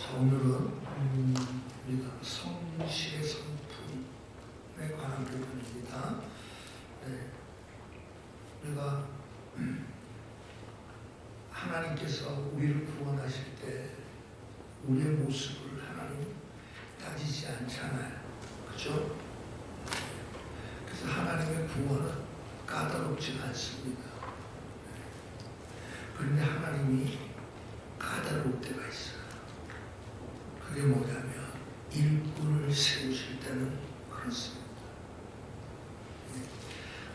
자, 오늘은 우리가 성실의 성품에 관한 부분입니다. 네, 우리가 하나님께서 우리를 구원하실 때 우리의 모습을 하나님 따지지 않잖아요. 그렇죠? 그래서 하나님의 구원은 까다롭지 않습니다. 그런데 하나님이 까다로울 때가 있어요. 그게 뭐냐면 일꾼을 세우실 때는 그렇습니다.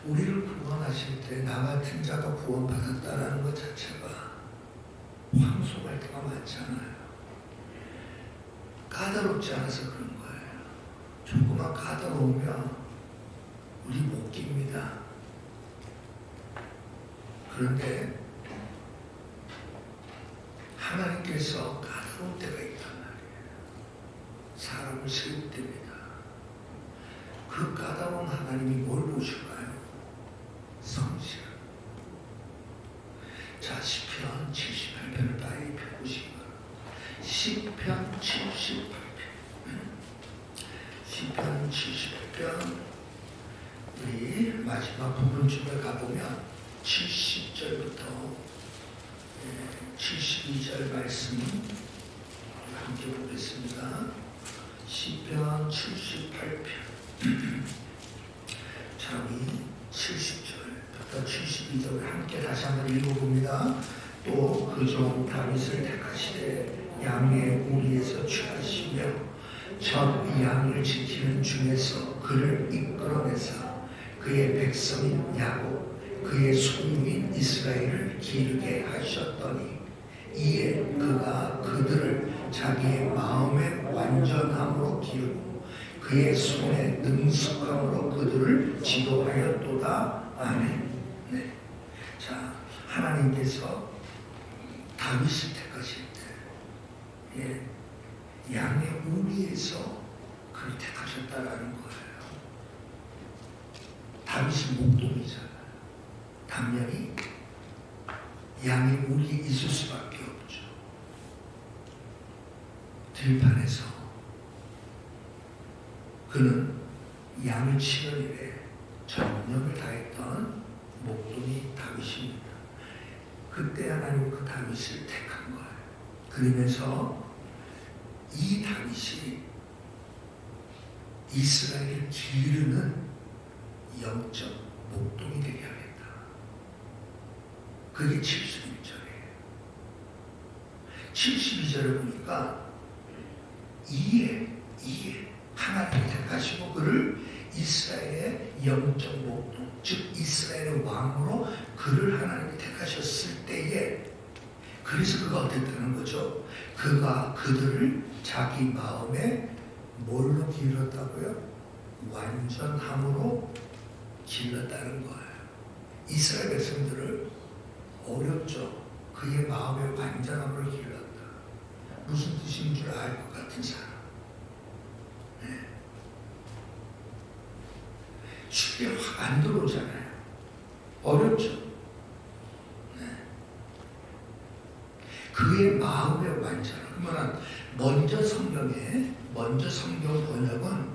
우리를 구원하실 때 나 같은 자가 구원받았다라는 것 자체가 황송할 때가 많잖아요. 까다롭지 않아서 그런 거예요. 조금만 까다로우면 우리 못 깁니다. 그런데 하나님께서 까다로울 때가 있단 말이에요. 사람을 세울 때입니다. 그 까다로운 하나님이 뭘 보실까요? 성실. 자, 시편 78편을 빨리 펴보시기 바랍니다. 시편 78편. 시편 78편 우리 마지막 부분쯤에 가보면 70절부터 72절 말씀 함께 보겠습니다. 시편 78편. 자, 우리 70절부터 72절을 함께 다시 한번 읽어봅니다. 또 그 종 다윗을 택하시되 양의 우리에서 취하시며 첫 양을 지키는 중에서 그를 이끌어내사 그의 백성인 야곱 그의 소유인 이스라엘을 기르게 하셨더니 이에 그가 그들을 자기의 마음의 완전함으로 기르고 그의 손의 능숙함으로 그들을 지도하였도다. 아멘. 네. 자, 하나님께서 다윗을 택하실 때 양의 우리에서 그를 택하셨다라는 거예요. 다윗이 목동이잖아요. 당연히 양의 우리에 있을 수밖에 없죠. 들판에서 그는 양을 치는 일에 전력을 다했던 목동이 다윗입니다. 그때 하나님은 그 다윗을 택한 거예요. 그러면서 이 다윗이 이스라엘을 기르는 영적 목동이 되게 하겠다. 그게 71절이에요. 72절을 보니까 이에 하나님이 택하시고 그를 이스라엘의 영적 목동, 즉 이스라엘의 왕으로 그를 하나님이 택하셨을 때에 그래서 그가 어땠다는 거죠? 그가 그들을 자기 마음에 뭘로 길렀다고요? 완전함으로 길렀다는 거예요. 이스라엘 백성들을 어렵죠. 그의 마음의 완전함을 길렀다. 무슨 뜻인 줄 알 것 같은 사람. 네. 쉽게 확 안 들어오잖아요. 어렵죠. 네. 그의 마음의 완전함. 그러면 먼저 성경 번역은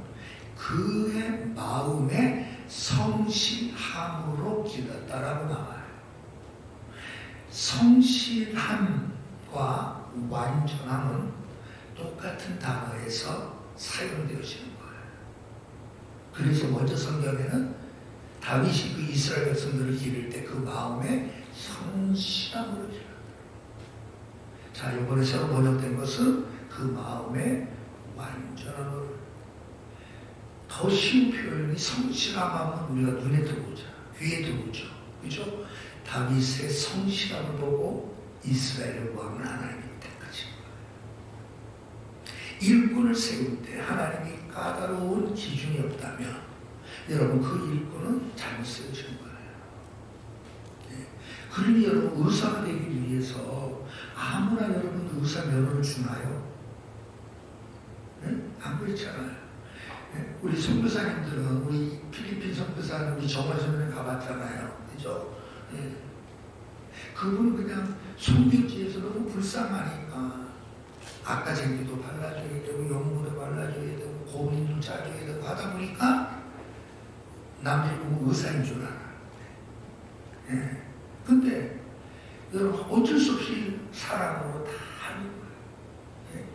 그의 마음의 성실함으로 길렀다라고 나와요. 성실함과 완전함은 똑같은 단어에서 사용되어지는 거예요. 그래서 먼저 성경에는 다윗이 그 이스라엘 백성들을 기를 때 그 마음의 성실함으로 길렀다. 자, 이번에 새로 번역된 것은 그 마음의 완전함으로. 더 쉬운 표현이 성실함하면 우리가 눈에 들어오죠. 귀에 들어오죠. 그죠? 다윗의 성실함을 보고 이스라엘의 왕을 하나님이 택하신 거예요. 일꾼을 세울 때 하나님이 까다로운 기준이 없다면 여러분 그 일꾼은 잘못 세우신 거예요. 네. 그러니 여러분 의사가 되기 위해서 아무나 여러분 의사 면허를 주나요? 네? 안 그렇잖아요. 네? 우리 선교사님들은 우리 필리핀 선교사는 우리 정화선에 가봤잖아요. 그죠? 그분은 그냥 손길지에서 너무 불쌍하니까 아까 생기도 발라줘야 되고 연고도 발라줘야 되고 고민도 짜줘야 되고 하다 보니까 남들이 보고 의사인 줄 알아. 예. 근데 여러분 어쩔 수 없이 사랑으로 다 하는 거예요.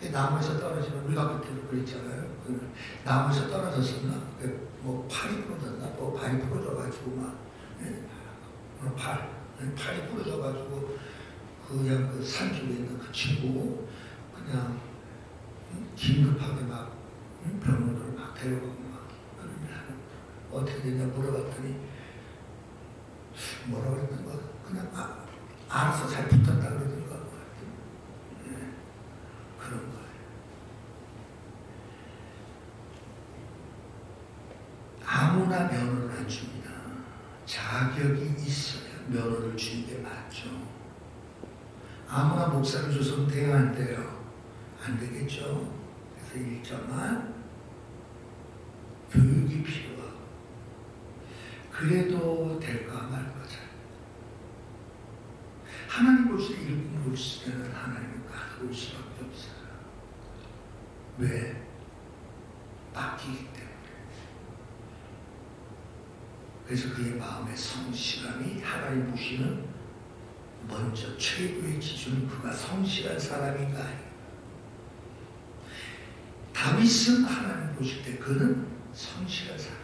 예. 나무에서 떨어지면 우리가 그때도 그랬잖아요. 나무에서 떨어졌었나? 뭐 팔이 부러졌나? 뭐 발이 부러져가지고 막 예? 팔이 부러져가지고 그냥 그 산쪽에 있는 그 친구 그냥 긴급하게 막 병원으로 막 데려가고 막 그러면 어떻게 되냐 물어봤더니 뭐라 그랬던 거 그냥 알아서 잘 붙었다 그러더니까 네. 그런 거예요. 아무나 면허를 안 줍니다. 자격이 있어야 면허를 주는 게 맞죠. 아무나 목사를 줘서는 돼야 안 돼요. 안 되겠죠. 그래서 일정한 교육이 필요하고 그래도 될까 말까 잘. 하나님 볼 때 일꾼 볼 때는 하나님을 가지고 올 수밖에 없어요. 왜? 맡기기 때문에. 그래서 그의 마음의 성실함이 하나님 보시는 먼저 최고의 기준은 그가 성실한 사람인가 아닌가. 다윗은 하나님 보실 때 그는 성실한 사람.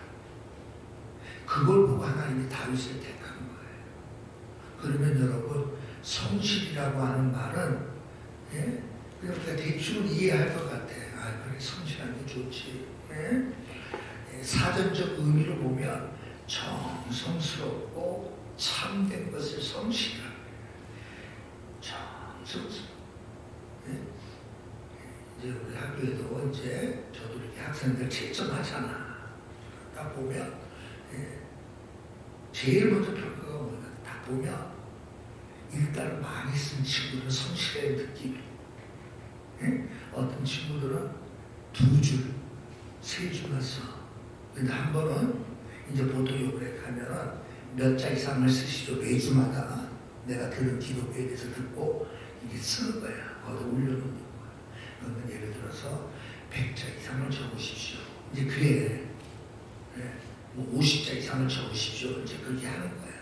그걸 보고 하나님이 다윗을 택한 거예요. 그러면 여러분 성실이라고 하는 말은 예? 그러니까 대충 이해할 것 같아. 아 그래 성실한 게 좋지. 예? 사전적 의미로 보면 정성스럽고 참된 것을 성실한 정성스럽고 예? 이제 우리 학교에도 이제 저도 이렇게 학생들 채점하잖아. 딱 보면 예? 제일 먼저 평가가 뭐냐 딱 보면 일단 많이 쓴 친구들은 성실의 느낌. 예? 어떤 친구들은 2줄, 3줄만 써. 근데 한 번은 이제 보통 요번에 가면은 몇 자 이상을 쓰시죠. 매주마다 내가 들은 기독교에 대해서 듣고 이게 쓰는 거야. 거기다 올려놓는 거야. 그러면 예를 들어서 100자 이상을 적으십시오. 이제 그래. 예? 뭐 50자 이상을 적으십시오. 이제 그렇게 하는 거야.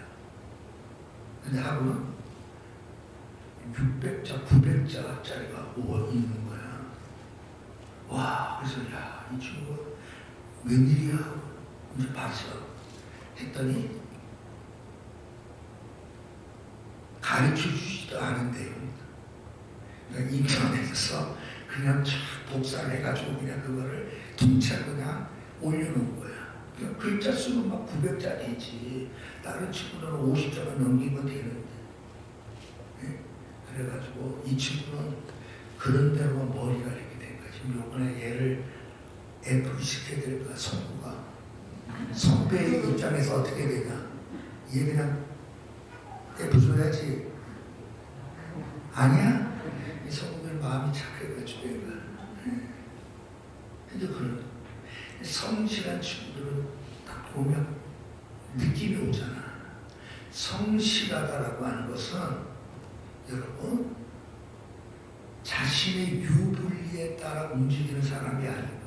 근데 하고는 600자, 900자짜리가 있는 거야. 와, 그래서 야, 이 친구가 웬일이야? 이제 봤어. 했더니 가르쳐 주지도 않은 내용입니다. 그러니까 인터넷에서 그냥 쫙 복사를 해가지고 그냥 그거를 통째로 그냥 올려놓은 거야. 그냥 글자 수는 막 900자리지. 다른 친구들은 50자만 넘기면 되는데. 네? 그래가지고 이 친구는 그런 대로만 머리가 이렇게 된 거지. 요번에 얘를 F를 시켜야 될까, 성부가. 성배의 입장에서 어떻게 되냐. 얘 그냥 F 줘야지. 아니야? 이 성부의 마음이 착해가지고 얘가. 근데 그런 성실한 친구들은 딱 보면 느낌이 오잖아. 성실하다라고 하는 것은 여러분 자신의 유불리에 따라 움직이는 사람이 아니고요.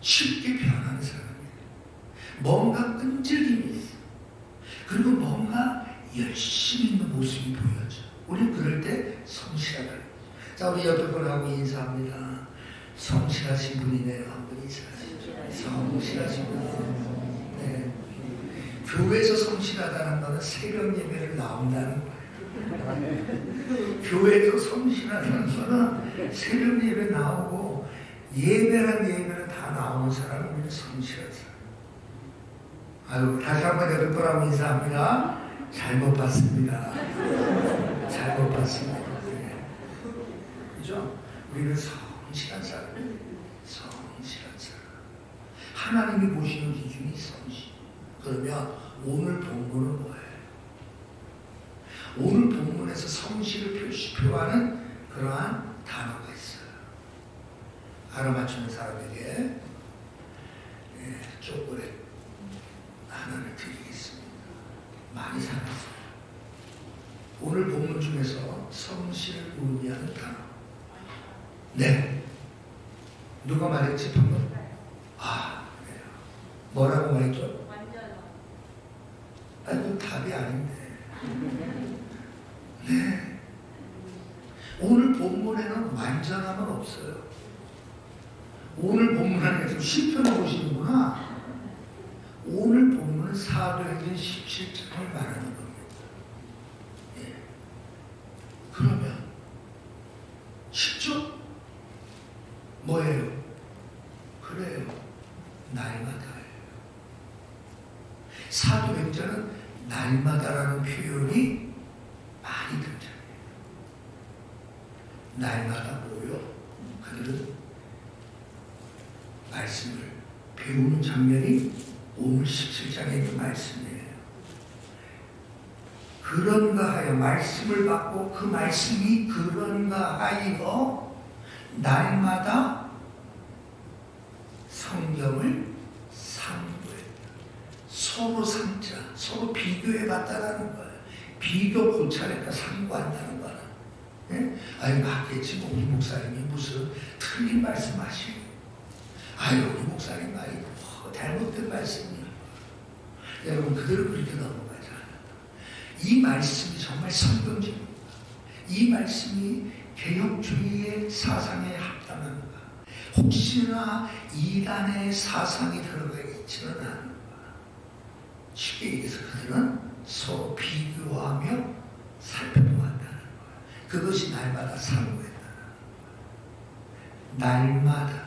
쉽게 변하는 사람이에요. 뭔가 끈질김이 있어. 그리고 뭔가 열심히 있는 모습이 보여져. 우리 그럴 때 성실하다. 자, 우리 옆에 분하고 인사합니다. 성실하신 분이네요. 한 분 인사하시죠. 성실하신 분이네요. 네. 교회에서 성실하다는 것은 새벽 예배를 나온다는 거예요. 교회에서 성실하다는 것은 새벽 예배 나오고 예배란 예배는 다 나오는 사람은 우리는 성실한 사람. 아유, 다시 한번 옆에 분하고 인사합니다. 잘못 봤습니다. 잘못 봤습니다. 네. 그죠? 우리는 성실한 사람이에요. 성실한 사람. 하나님이 보시는 기준이 성실. 그러면 오늘 본문은 뭐예요? 오늘 본문에서 성실을 표하는 그러한 단어가 있어요. 알아맞히는 사람에게 초콜릿 하나를 드리겠습니다. 많이 사놨어요. 오늘 오늘 본문 중에서 성실을 의미하는 단어. 네. 누가 말했지 방금? 그래요. 뭐라고 말했죠? 아니, 답이 아닌데. 네. 오늘 본문에는 완전함은 없어요. 오늘 본문 안에서 시편을 보시는구나. 오늘 본문은 사도행전 17장을 말하는 겁니다. 예. 그러면 10조 뭐예요? 그래요. 날마다예요. 사도행전은 날마다라는 표현이 많이 등장해요. 날마다 모여 그들은 말씀을 배우는 장면이 오늘 17장에 있는 말씀이에요. 그런가 하여 말씀을 받고 그 말씀이 그런가 하여 날마다 성경을 상고했다. 서로 상자, 서로 비교해 봤다라는 거예요. 비교 고찰했다, 상고한다는 거는. 예? 아니 맞겠지 뭐 우리 목사님이 무슨 틀린 말씀 하시고 우리 목사님 말이 잘못된 말씀이에요. 여러분 그대로 그렇게 넘어가지 않아요. 이 말씀이 정말 성경적입니다. 이 말씀이 개혁주의의 사상에 합당한가? 혹시나 이단의 사상이 들어가 있지는 않은가? 쉽게 얘기해서 그들은 서로 비교하며 살펴보았다는 거예요. 그것이 날마다 상고했다는 거예요. 날마다.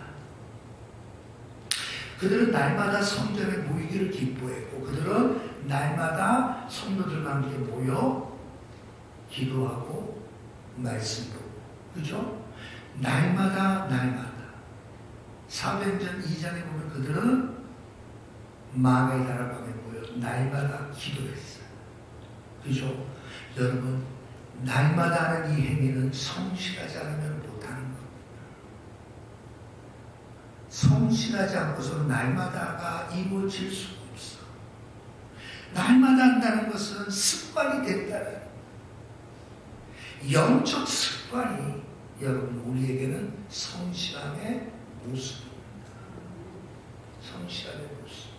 그들은 날마다 성전에 모이기를 기뻐했고 그들은 날마다 성도들과 함께 모여 기도하고 말씀도 그죠? 날마다 사도행전 2장에 보면 그들은 마가의 다락방에 모여 날마다 기도했어요. 그죠? 여러분 날마다 하는 이 행위는 성실하지 않으면 못하는 겁니다. 성실하지 않고서는 날마다가 이루어질 수가 없어. 날마다 한다는 것은 습관이 됐다는 영적 습관이 여러분 우리에게는 성실함의 모습입니다. 성실함의 모습.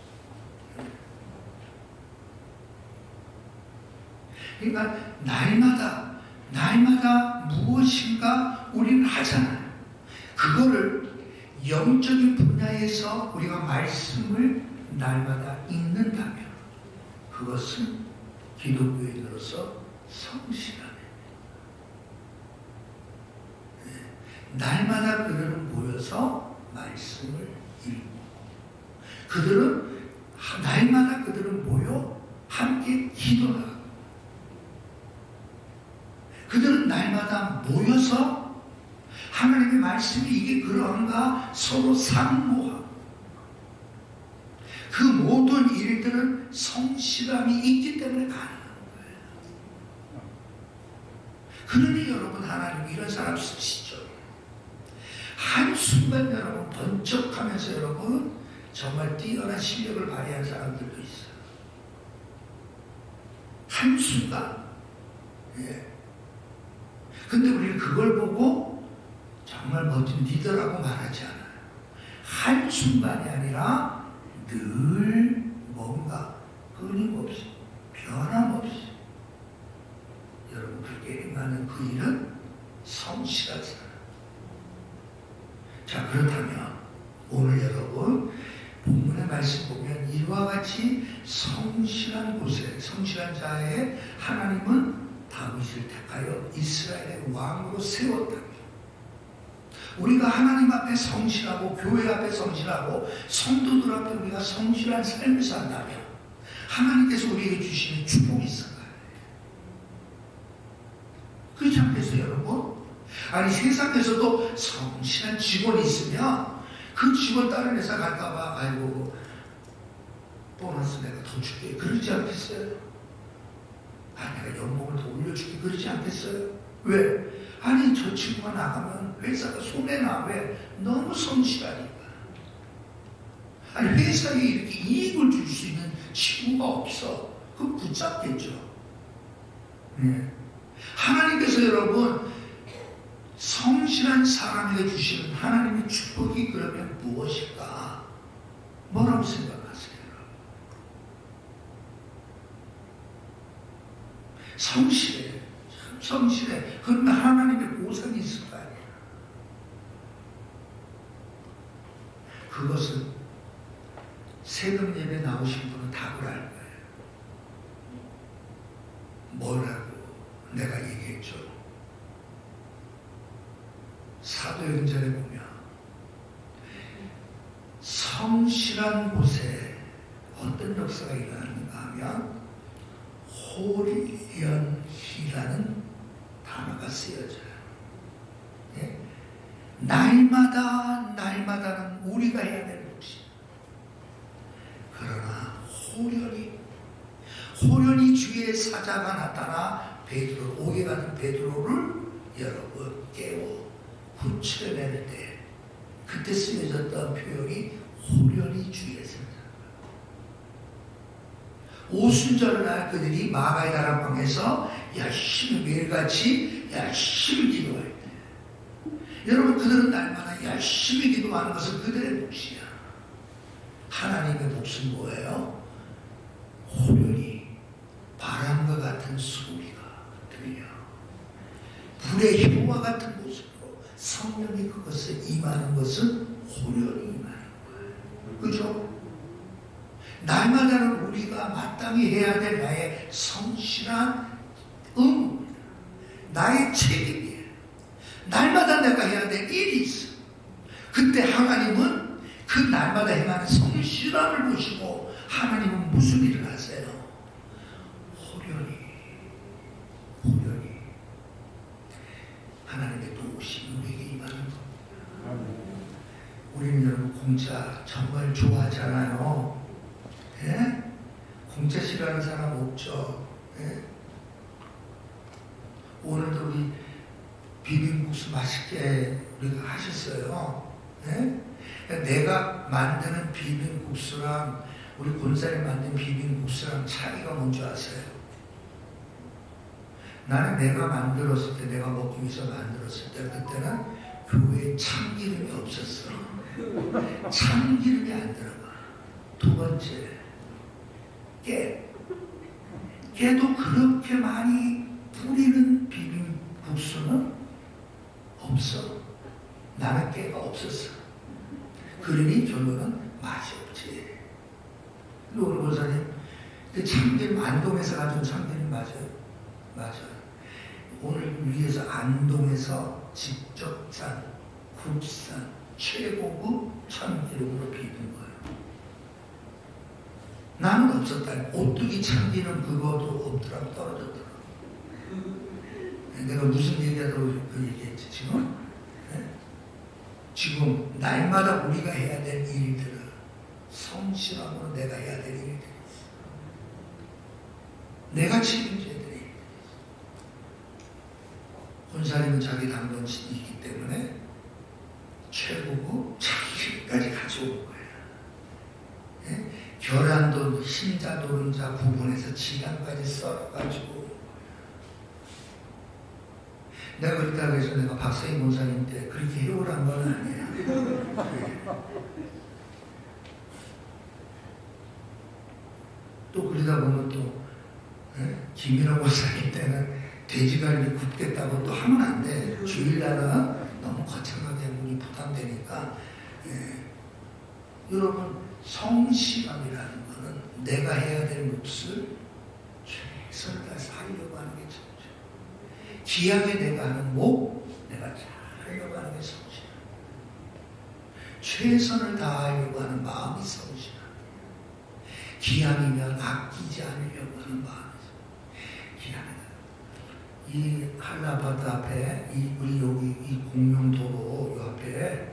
그러니까 날마다 무엇인가 우리는 하잖아요. 그거를 영적인 분야에서 우리가 말씀을 날마다 읽는다면 그것은 기독교인으로서 성실함. 날마다 그들은 모여서 말씀을 읽고 날마다 그들은 모여 함께 기도하고 그들은 날마다 모여서 하나님의 말씀이 이게 그러한가 서로 상고하고 그 모든 일들은 성실함이 있기 때문에 가능한 거예요. 그러니 여러분 하나님 이런 사람 쓰시죠. 한순간 여러분 번쩍하면서 여러분 정말 뛰어난 실력을 발휘한 사람들도 있어요. 한순간. 예. 근데 우리는 그걸 보고 정말 멋진 리더라고 말하지 않아요. 한순간이 아니라 늘 뭔가 끊임없이 변함없이 여러분 그렇게 행하는 그 일은 성실한 사람. 자 그렇다면 오늘 여러분 본문의 말씀 보면 이와 같이 성실한 곳에 성실한 자에 하나님은 다윗을 택하여 이스라엘의 왕으로 세웠다. 우리가 하나님 앞에 성실하고 교회 앞에 성실하고 성도들 앞에 우리가 성실한 삶을 산다면 하나님께서 우리에게 주시는 축복이 있을 거예요. 그렇지 않겠어요 여러분? 아니 세상에서도 성실한 직원이 있으면 그 직원 다른 회사 갈까봐 아이고 보너스 내가 더 줄게 그러지 않겠어요? 내가 연봉을 더 올려줄게 그러지 않겠어요? 왜? 아니 저 친구가 나가면 회사가 손해나. 왜? 너무 성실하니까. 아니 회사에 이렇게 이익을 줄 수 있는 친구가 없어. 그럼 붙잡겠죠. 네. 하나님께서 여러분 성실한 사람에게 주시는 하나님의 축복이 그러면 무엇일까? 뭐라고 생각하세요? 성실해. 참 성실해. 그러면 하나님의 보상이 있을 거 아니에요. 그것은 새벽 예배 나오신 분은 답을 알 거예요. 뭐라고 내가 얘기했죠. 사도행전에 보면 성실한 곳에 어떤 역사가 일어나는가 하면 호련히라는 단어가 쓰여져요. 예? 날마다는 우리가 해야 될 몫이에요. 그러나 호련히 주의 사자가 나타나 베드로, 옥에 가는 베드로를 여러분 깨워 구출해낼 때 그때 쓰여졌던 표현이 호련히 주의 사자. 오순절날 그들이 마가의 다락방에서 열심히 매일같이 열심히 기도할 때 여러분 그들은 날마다 열심히 기도하는 것은 그들의 몫이야. 하나님의 몫은 뭐예요? 호련히 바람과 같은 소리가 들려 불의 효와 같은 모습으로 성령이 그것에 임하는 것은 호련히 임하는 거예요. 그죠? 날마다는 우리가 마땅히 해야 될 나의 성실한 의무입니다. 나의 책임이에요. 날마다 내가 해야 될 일이 있어. 그때 하나님은 그 날마다 행하는 성실함을 보시고 하나님은 무슨 일을 하세요? 호련히 하나님의 도우심이 우리에게 임하는 겁니다. 우리는 여러분 공짜 정말 좋아하잖아요. 예? 공짜 싫어하는 사람 없죠. 예? 오늘도 우리 비빔국수 맛있게 우리가 하셨어요. 예? 내가 만드는 비빔국수랑 우리 권사님 만든 비빔국수랑 차이가 뭔지 아세요? 나는 내가 만들었을 때, 내가 먹기 위해서 만들었을 때, 그때는 교회에 참기름이 없었어. 참기름이 안 들어가. 두 번째, 깨도 그렇게 많이 뿌리는 비빔국수는 없어. 나는 깨가 없었어. 그러니 결론은 맛이 없지. 오늘 권사님, 참기름 안동에서 가져온 참기름 맞아요? 맞아요. 오늘 위에서 안동에서 직접 산 국산 최고급 참기름으로 비빈 거예요. 나는 없었다. 오뚜기 참기름 그것도 없더라고, 떨어졌더라고. 내가 무슨 얘기하다고 그 얘기했지 지금? 네? 지금 날마다 우리가 해야 될 일들을 성실함으로 내가 해야 될 일들이 있어. 내가 책임져야 될 일. 권사님은 자기 당번이기 때문에 최고급 참기름까지 가져온 거예요. 네? 계란도 흰자 노른자 구분해서 지단까지 썰어가지고 내가 그렇다고 해서 내가 박사님 권사님 때 그렇게 해오란 건 아니에요. 또 그러다 보면 또 김인호 권사님 때는 돼지갈비 굽겠다고 또 하면 안 돼. 주일날은 너무 거창하게 우리 부담되니까. 여러분 성실함이라는 것은 내가 해야 될 몫을 최선을 다해서 하려고 하는 게 성실. 기하게 내가 하는 목 내가 잘 하려고 하는 게 성실. 최선을 다하려고 하는 마음이 성실. 기함이면 아끼지 않으려고 하는 마음이 기함이다. 이 한라바드 앞에 우리 여기 이 공룡도로 이 앞에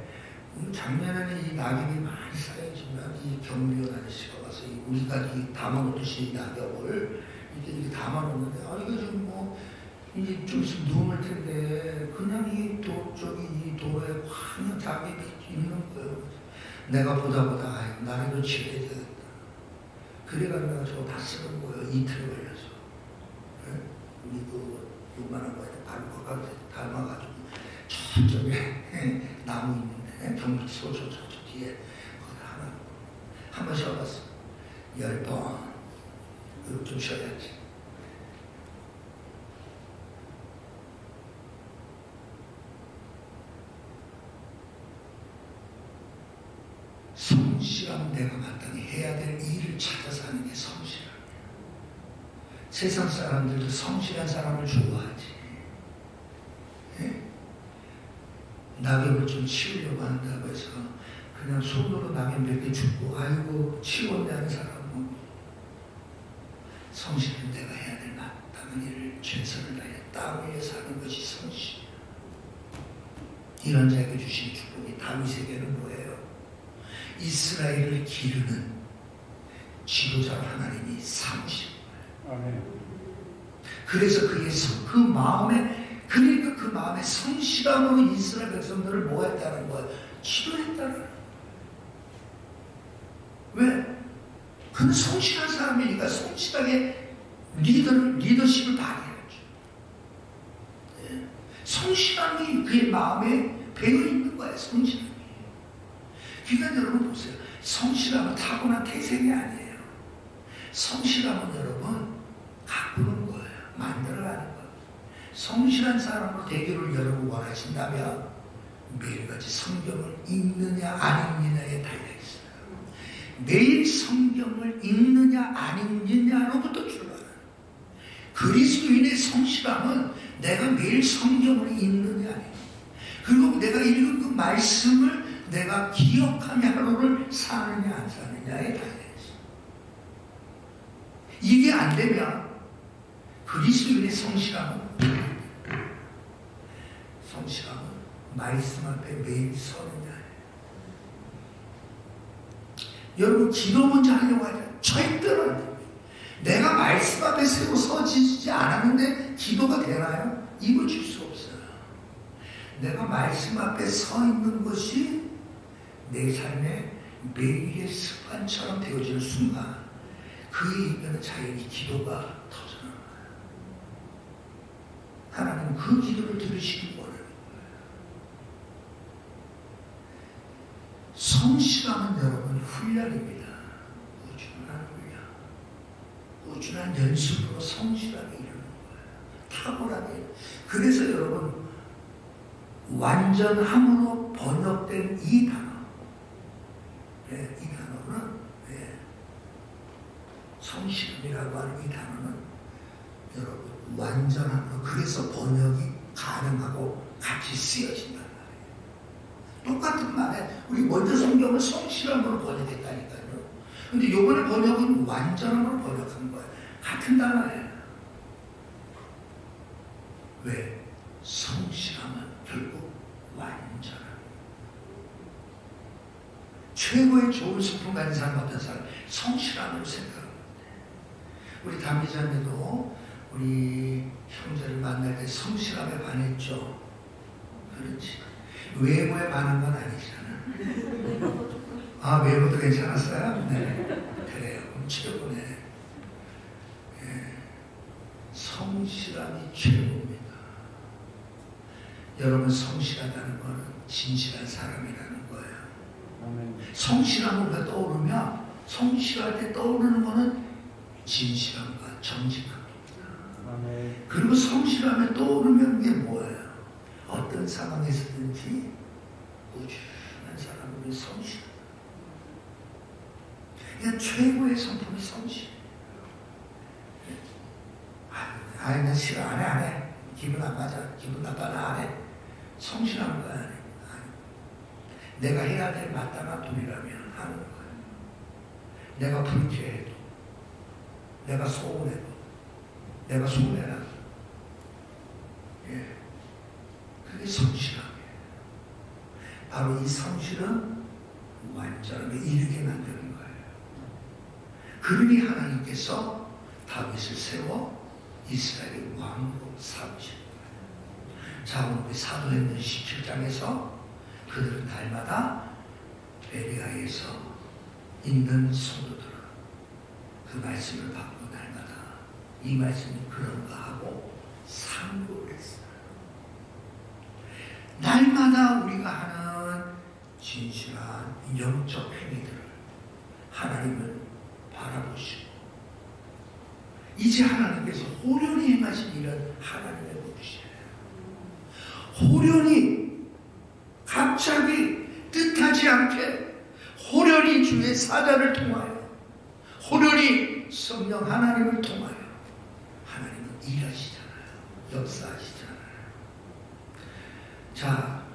작년에는 이 낙엽이 많이 쌓여지면 이 경비원 아저씨가 와서 우리가 이 담아놓듯이 낙엽을 이렇게 담아놓는데 이거 좀 뭐 이제 좀 있으면 눈을 텐데 그냥 이 도로에 환한 낙엽이 있는 거예요. 내가 보다 나는 좀 치워야 되겠다. 그래가지고 내가 저거 다 쓰는 거예요. 이틀 걸려서. 네? 우리 요만한 거에 바로 거기서 닮아가지고 저쪽에 나무 있는데 경북서 저 뒤에 거기 하나 한 번 쉬어봤어. 10번 이거 좀 쉬어야지. 성실하면 내가 마땅히 해야 될 일을 찾아서 하는 게 성실함이야. 세상 사람들도 성실한 사람을 좋아하지. 예? 낙엽을 좀 치우려고 한다고 해서 그냥 손으로 낙엽 몇 개 줍고 아이고 치웠네 하는 사람은 성실은 내가 해야 될 마땅한 일을 최선을 다해 땀 흘려서 하는 것이 성실. 이런 자에게 주신 축복이 다윗에게는 뭐예요? 이스라엘을 기르는 지도자로 하나님이 삼으신 거예요. 그래서 그 마음에, 그러니까 그 마음에 성실함으로 이스라엘 백성들을 뭐 했다는 거예요? 기도했다는 거예요. 왜? 그는 성실한 사람이니까 성실하게 리더십을 발휘했죠. 네. 성실함이 그의 마음에 배어 있는 거예요. 성실함이. 그러니까 여러분 보세요. 성실함은 타고난 태생이 아니에요. 성실함은 여러분 가꾸는 거예요. 만들어가는 거예요. 성실한 사람으로 되기를 여러분 원하신다면 매일같이 성경을 읽느냐 안 읽느냐에 달려있어요. 매일 성경을 읽느냐 안 읽느냐로부터 출발해요. 그리스도인의 성실함은 내가 매일 성경을 읽느냐 안 읽느냐, 그리고 내가 읽은 그 말씀을 내가 기억하며 하루를 사느냐 안 사느냐에 달려있어. 이게 안 되면 그리스도인의 성실함은 말씀 앞에 매일 서느냐. 여러분 기도 먼저 하려고 하죠. 절대로 안 됩니다. 내가 말씀 앞에 새로 서지지 않았는데 기도가 되나요? 이루어질 수 없어요. 내가 말씀 앞에 서 있는 것이 내 삶의 매일의 습관처럼 되어지는 순간 그에 있는 자연히 기도가 터져나와요. 하나님은 그 기도를 들으시기 원하는 거예요. 성실함은 여러분 훈련입니다. 꾸준한 훈련. 꾸준한 연습으로 성실하게 이루는 거예요. 탁월하게. 그래서 여러분 완전함으로 번역된 이 단어, 이 단어는 성실함이라고 하는 이 단어는 여러분 완전함으로, 그래서 번역이 가능하고 같이 쓰여진단 말이에요. 똑같은 말에 우리 먼저 성경을 성실함으로 번역했다니까요. 근데 이번에 번역은 완전함으로 번역한 거예요. 같은 단어예요. 왜? 성실함은 결국 완전함. 최고의 좋은 성품 가진 사람 어떤 사람? 성실함으로 생각합니다. 우리 담비자매도 우리 형제를 만날 때 성실함에 반했죠. 그렇지. 외모에 반한 건 아니잖아. 아, 외모도 괜찮았어요? 네. 그래요. 그럼 최고네. 성실함이 최고입니다. 여러분 성실하다는 것은 진실한 사람이라는 거예요. 성실함을 떠오르면, 성실할 때 떠오르는 것은 진실함과 정직함입니다. 그리고 성실함에 떠오르면 이게 뭐예요? 어떤 상황에서든지 꾸준한 사람은 성실. 그냥 최고의 성품이 성실. 아니, 나 싫어, 안 해. 기분 안 맞아. 기분 나빠, 나 안 해. 성실한 거야. 아니. 내가 해야 될 마땅한 돈이라면 하는 거야. 내가 불쾌해도, 내가 소원해도, 내가 손해라도. 그게 성실함이에요. 바로 이 성실은 완전함에 이르게 만드는 거예요. 그러니 하나님께서 다윗을 세워 이스라엘의 왕으로 삼으신 거예요. 자, 오늘 우리 사도행전 17장에서 그들은 날마다 베레아에서 있는 성도들은 그 말씀을 받고 날마다 이 말씀이 그런가 하고 상고를 했어요. 날마다 우리가 하는 진실한 영적 행위들을 하나님을 바라보시고 이제 하나님께서 호련히 행하신 일은 하나님의 몫이에요. 호련히 갑자기 뜻하지 않게 호련히 주의 사자를 통하여 호련히 성령 하나님을 통하여 하나님은 일하시잖아요. 역사하시잖아요. 자,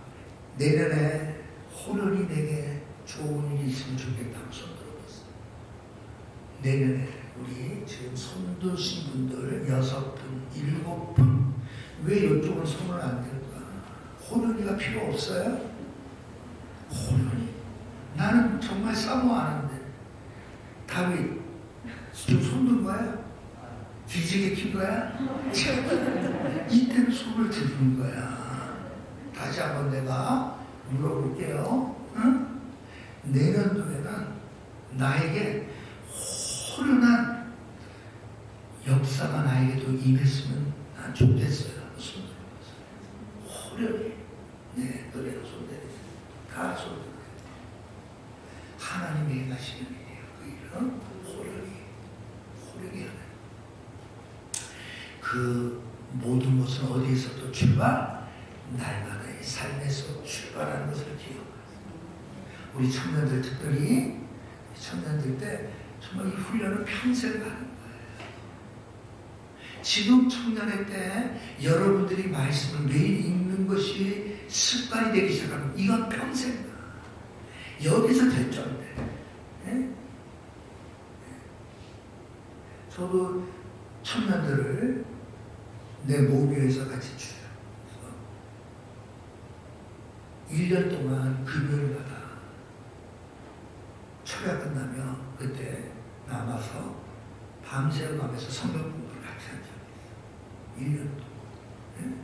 내년에 호련히 내게 좋은 일이 있으면 좋겠다고 손 들어봤어요. 내년에 우리 지금 손 드신 분들 6분, 7분 왜 이쪽은 손을 안 들까? 호련히가 필요 없어요? 호련히 나는 정말 사모하는데 다윗 지금 손 든 거야? 기지개 킨 거야? 이때는 손을 드는 거야. 다시 한번 내가 물어볼게요. 응? 내년도에는 나에게 호련한 역사가 나에게도 임했으면 난 좋겠어요. 손 들어보세요. 호련히 네, 노래로 손 대리세요. 다 손 들어요. 하나님이 행하시는 일이에요. 그 일은 호련히 하는. 그 모든 것은 어디에서도 출발? 날마다의 삶에서 출발하는 것을 기억하세요. 우리 청년들 특별히 청년들 때 정말 이 훈련을 평생 하는 거예요. 지금 청년의 때 여러분들이 말씀을 매일 읽는 것이 습관이 되기 시작하면 이건 평생 여기서 됐던데. 네? 저도 청년들을 내 모교에서 같이 주요. 1년 동안 금요일마다 철야 끝나면 그때 남아서 밤새 가면서 성경 공부를 같이 한 적이 있어요. 1년 동안.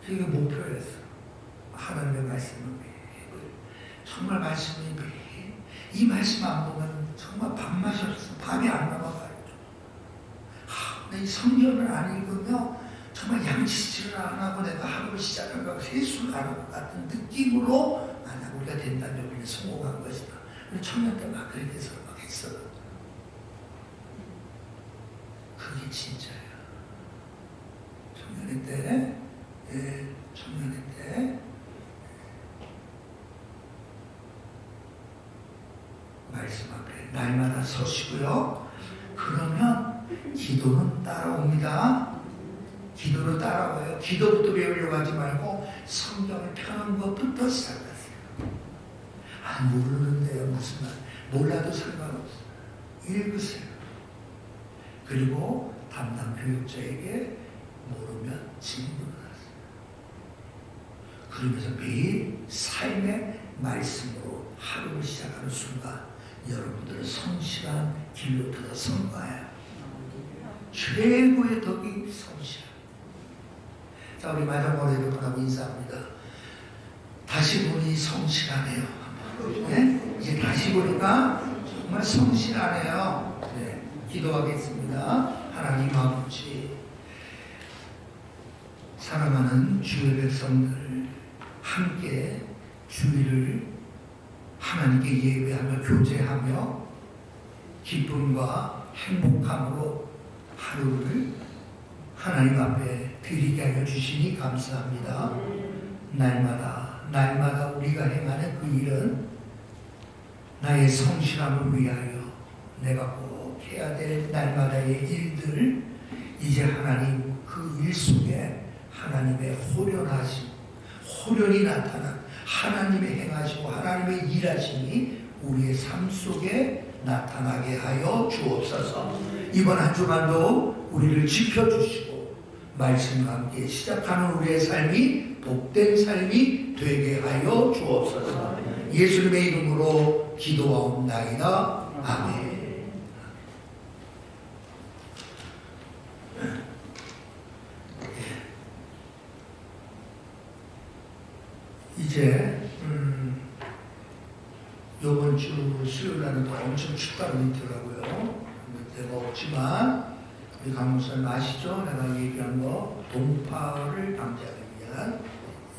그게 목표였어. 하나님의 말씀을 매일. 정말 말씀이 매일. 이 말씀 안 보면 정말 밥맛이 없어. 밥이 안 넘어가요. 이 성경을 안 읽으면 정말 양치질을 안 하고 내가 하루를 시작한 거 세수를 안 하고 같은 느낌으로 우리가 된다면 우리는 성공한 것이다. 우리 청년 때 막 그렇게 해서 막 했어. 그게 진짜야. 청년의 때, 예, 청년의 때 말씀 앞에 날마다 서시고요. 그러면 기도는 따라옵니다. 기도를 따라와요. 기도부터 배우려고 하지 말고 성경을 펴는 것부터 시작하세요. 아, 모르는데요. 무슨 말. 몰라도 상관없어요. 읽으세요. 그리고 담당 교육자에게 모르면 질문을 하세요. 그러면서 매일 삶의 말씀으로 하루를 시작하는 순간 여러분들은 성실한 길로 들어선 거예요. 최고의 덕이 성실. 자, 우리 마지막으로 여러분하고 인사합니다. 다시 보니 성실하네요. 네? 이제 다시 보니까 정말 성실하네요. 네, 기도하겠습니다. 하나님 아버지, 사랑하는 주의 백성들 함께 주일을 하나님께 예배하며 교제하며 기쁨과 행복함으로 하루를 하나님 앞에 드리게 하여 주시니 감사합니다. 날마다 우리가 행하는 그 일은 나의 성실함을 위하여 내가 꼭 해야 될 날마다의 일들, 이제 하나님 그 일 속에 하나님의 호련히 나타난 하나님의 행하시고 하나님의 일하심이 우리의 삶 속에 나타나게 하여 주옵소서. 이번 한 주간도 우리를 지켜주시고 말씀과 함께 시작하는 우리의 삶이 복된 삶이 되게 하여 주옵소서. 예수님의 이름으로 기도하옵나이다. 아멘. 이제 이번 주 수요일 날은 또 엄청 춥다고 있더라고요. 때가 없지만 우리 강목사님 아시죠? 내가 얘기한 거 동파를 방지하기 위한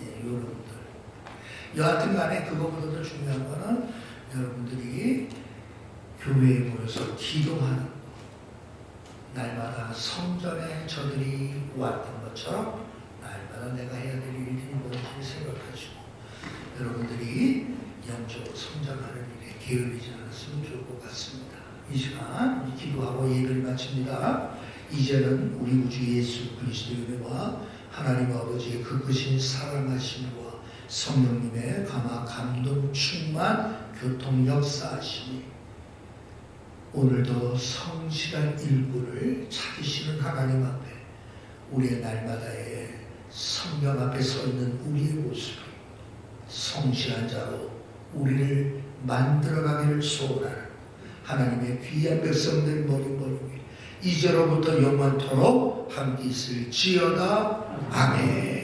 이런 것들. 여하튼 간에 그거보다도 중요한 거는 여러분들이 교회에 모여서 기도하는 거. 날마다 성전에 저들이 왔던 것처럼 날마다 내가 해야 될 일들이 뭔지 생각하시고 여러분들이 영적으로 성장하는 일에 게을리지 않았으면 좋을 것 같습니다. 이 시간 우리 기도하고 예배를 마칩니다. 이제는 우리 구주 예수 그리스도의 은혜와 하나님 아버지의 그 크신 사랑하심과 성령님의 감동 충만 교통 역사하심이 오늘도 성실한 일꾼을 찾으시는 하나님 앞에 우리의 날마다의 성령 앞에 서 있는 우리의 모습이 성실한 자로 우리를 만들어가기를 소원하는 하나님의 귀한 백성들 머리 이제로부터 영원토록 함께 있을지어다. 아멘.